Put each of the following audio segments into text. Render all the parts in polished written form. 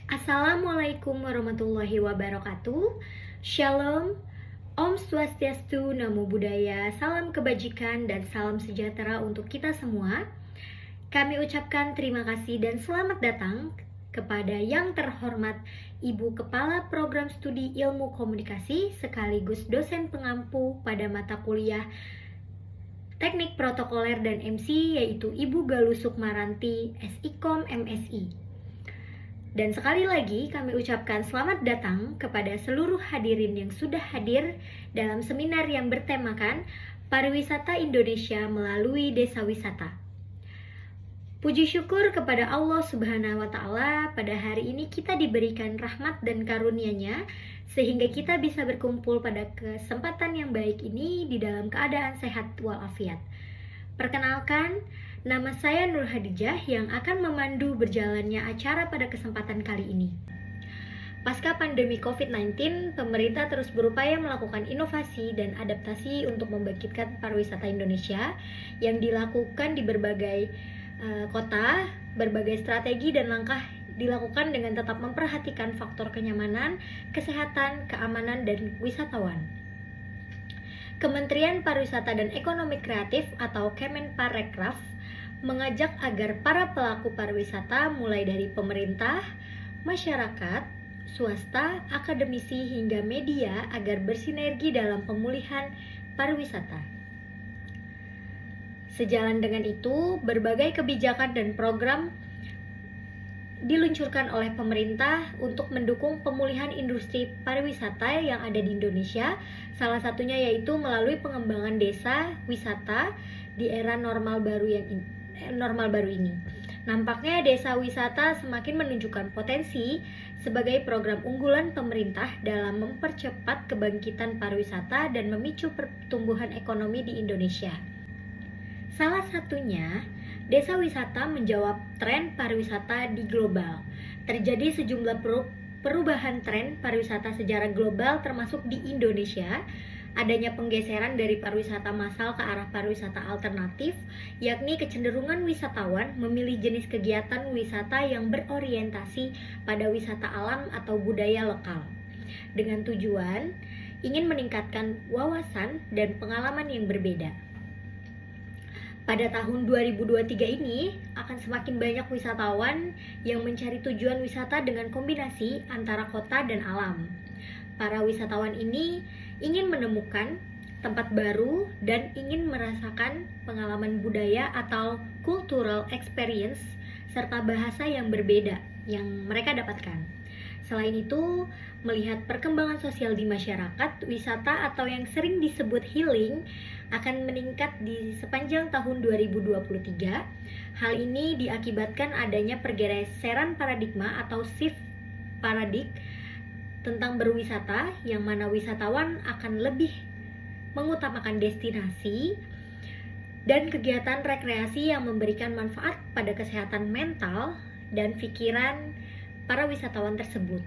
Assalamualaikum warahmatullahi wabarakatuh. Shalom, Om Swastiastu, Namo Buddhaya, salam kebajikan dan salam sejahtera untuk kita semua. Kami ucapkan terima kasih dan selamat datang kepada yang terhormat Ibu Kepala Program Studi Ilmu Komunikasi sekaligus dosen pengampu pada mata kuliah Teknik Protokoler dan MC, yaitu Ibu Galuh Sukmaranti, SIKOM MSI. Dan sekali lagi kami ucapkan selamat datang kepada seluruh hadirin yang sudah hadir dalam seminar yang bertemakan Pariwisata Indonesia melalui Desa Wisata. Puji syukur kepada Allah Subhanahu wa Ta'ala, pada hari ini kita diberikan rahmat dan karunia-Nya sehingga kita bisa berkumpul pada kesempatan yang baik ini di dalam keadaan sehat walafiat. Perkenalkan, nama saya Nur Hadijah yang akan memandu berjalannya acara pada kesempatan kali ini. Pasca pandemi COVID-19, pemerintah terus berupaya melakukan inovasi dan adaptasi untuk membangkitkan pariwisata Indonesia yang dilakukan di berbagai kota. Berbagai strategi dan langkah dilakukan dengan tetap memperhatikan faktor kenyamanan, kesehatan, keamanan, dan wisatawan. Kementerian Pariwisata dan Ekonomi Kreatif atau Kemenparekraf mengajak agar para pelaku pariwisata mulai dari pemerintah, masyarakat, swasta, akademisi hingga media agar bersinergi dalam pemulihan pariwisata. Sejalan dengan itu, berbagai kebijakan dan program diluncurkan oleh pemerintah untuk mendukung pemulihan industri pariwisata yang ada di Indonesia. Salah satunya yaitu melalui pengembangan desa wisata di era normal baru ini. Nampaknya desa wisata semakin menunjukkan potensi sebagai program unggulan pemerintah dalam mempercepat kebangkitan pariwisata dan memicu pertumbuhan ekonomi di Indonesia. Salah satunya, desa wisata menjawab tren pariwisata di global. Terjadi sejumlah perubahan tren pariwisata secara global termasuk di Indonesia. Adanya penggeseran dari pariwisata massal ke arah pariwisata alternatif, yakni kecenderungan wisatawan memilih jenis kegiatan wisata yang berorientasi pada wisata alam atau budaya lokal, dengan tujuan ingin meningkatkan wawasan dan pengalaman yang berbeda. Pada tahun 2023 ini akan semakin banyak wisatawan yang mencari tujuan wisata dengan kombinasi antara kota dan alam. Para wisatawan ini ingin menemukan tempat baru dan ingin merasakan pengalaman budaya atau cultural experience serta bahasa yang berbeda yang mereka dapatkan. Selain itu, melihat perkembangan sosial di masyarakat, wisata atau yang sering disebut healing akan meningkat di sepanjang tahun 2023. Hal ini diakibatkan adanya pergeseran paradigma atau shift paradigm tentang berwisata, yang mana wisatawan akan lebih mengutamakan destinasi dan kegiatan rekreasi yang memberikan manfaat pada kesehatan mental dan pikiran para wisatawan tersebut.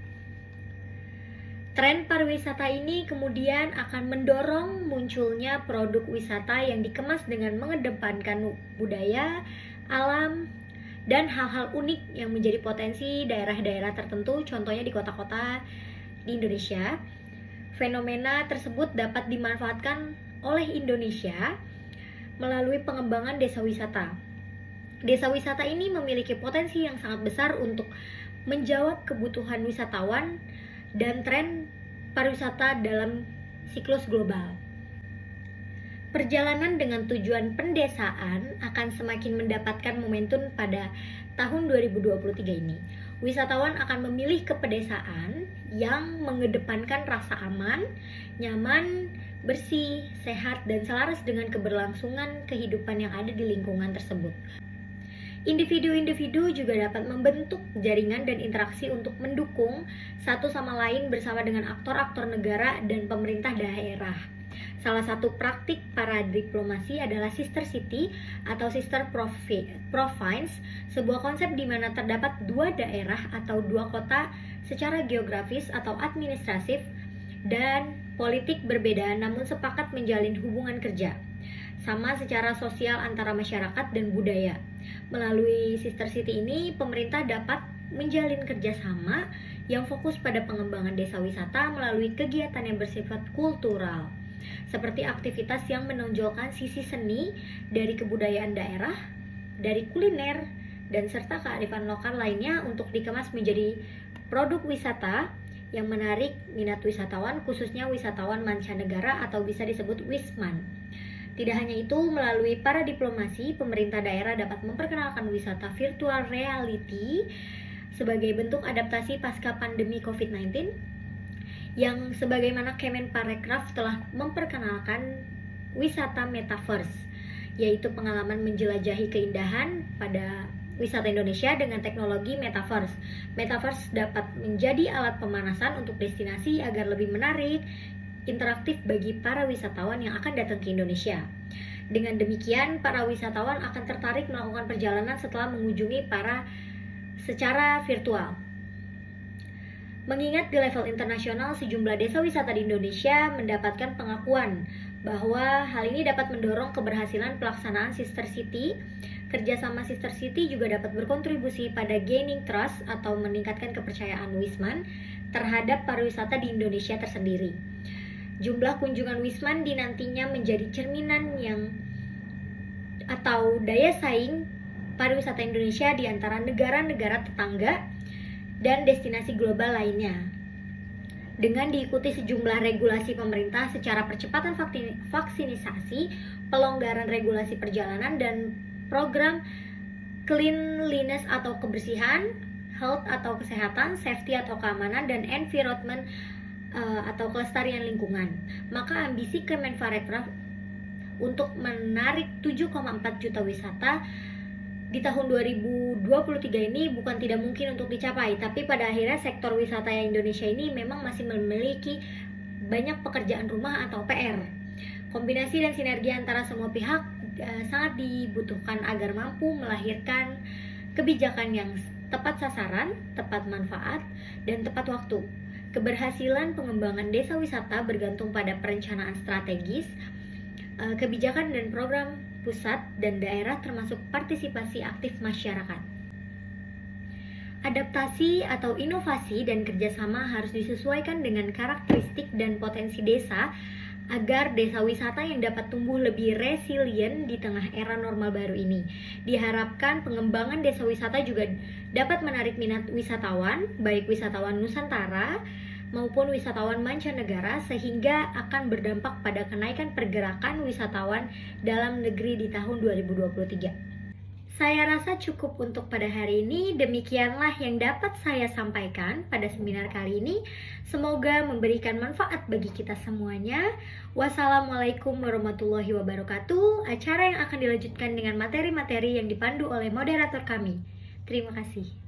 Tren pariwisata ini kemudian akan mendorong munculnya produk wisata yang dikemas dengan mengedepankan budaya, alam, dan hal-hal unik yang menjadi potensi daerah-daerah tertentu, contohnya di kota-kota di Indonesia. Fenomena tersebut dapat dimanfaatkan oleh Indonesia melalui pengembangan desa wisata. Desa wisata ini memiliki potensi yang sangat besar untuk menjawab kebutuhan wisatawan dan tren pariwisata dalam siklus global. Perjalanan dengan tujuan pendesaan akan semakin mendapatkan momentum pada tahun 2023 ini. Wisatawan akan memilih ke pedesaan yang mengedepankan rasa aman, nyaman, bersih, sehat, dan selaras dengan keberlangsungan kehidupan yang ada di lingkungan tersebut. Individu-individu juga dapat membentuk jaringan dan interaksi untuk mendukung satu sama lain bersama dengan aktor-aktor negara dan pemerintah daerah. Salah satu praktik para diplomasi adalah sister city atau sister province, sebuah konsep di mana terdapat dua daerah atau dua kota secara geografis atau administratif dan politik berbeda namun sepakat menjalin hubungan kerja sama secara sosial antara masyarakat dan budaya. Melalui sister city ini, pemerintah dapat menjalin kerjasama yang fokus pada pengembangan desa wisata melalui kegiatan yang bersifat kultural, seperti aktivitas yang menonjolkan sisi seni dari kebudayaan daerah, dari kuliner, dan serta kearifan lokal lainnya untuk dikemas menjadi produk wisata yang menarik minat wisatawan, khususnya wisatawan mancanegara atau bisa disebut Wisman. Tidak hanya itu, melalui para diplomasi, pemerintah daerah dapat memperkenalkan wisata virtual reality sebagai bentuk adaptasi pasca pandemi COVID-19 yang sebagaimana Kemenparekraf telah memperkenalkan wisata metaverse, yaitu pengalaman menjelajahi keindahan pada wisata Indonesia dengan teknologi metaverse. Metaverse dapat menjadi alat pemanasan untuk destinasi agar lebih menarik, interaktif bagi para wisatawan yang akan datang ke Indonesia. Dengan demikian, para wisatawan akan tertarik melakukan perjalanan setelah mengunjungi secara virtual. Mengingat di level internasional, sejumlah desa wisata di Indonesia mendapatkan pengakuan bahwa hal ini dapat mendorong keberhasilan pelaksanaan Sister City. Kerjasama Sister City juga dapat berkontribusi pada gaining trust atau meningkatkan kepercayaan Wisman terhadap pariwisata di Indonesia tersendiri. Jumlah kunjungan Wisman dinantinya menjadi cerminan atau daya saing pariwisata Indonesia di antara negara-negara tetangga dan destinasi global lainnya. Dengan diikuti sejumlah regulasi pemerintah secara percepatan vaksinisasi, pelonggaran regulasi perjalanan, dan program cleanliness atau kebersihan, health atau kesehatan, safety atau keamanan, dan environment atau kelestarian lingkungan, maka ambisi Kemenparekraf untuk menarik 7,4 juta wisata di tahun 2023 ini bukan tidak mungkin untuk dicapai, tapi pada akhirnya sektor wisata yang Indonesia ini memang masih memiliki banyak pekerjaan rumah atau PR. Kombinasi dan sinergi antara semua pihak sangat dibutuhkan agar mampu melahirkan kebijakan yang tepat sasaran, tepat manfaat, dan tepat waktu. Keberhasilan pengembangan desa wisata bergantung pada perencanaan strategis, kebijakan dan program pusat dan daerah, termasuk partisipasi aktif masyarakat. Adaptasi atau inovasi dan kerjasama harus disesuaikan dengan karakteristik dan potensi desa agar desa wisata yang dapat tumbuh lebih resilient di tengah era normal baru ini. Diharapkan pengembangan desa wisata juga dapat menarik minat wisatawan, baik wisatawan Nusantara maupun wisatawan mancanegara, sehingga akan berdampak pada kenaikan pergerakan wisatawan dalam negeri di tahun 2023. Saya rasa cukup untuk pada hari ini. Demikianlah yang dapat saya sampaikan pada seminar kali ini. Semoga memberikan manfaat bagi kita semuanya. Wassalamualaikum warahmatullahi wabarakatuh. Acara yang akan dilanjutkan dengan materi-materi yang dipandu oleh moderator kami. Terima kasih.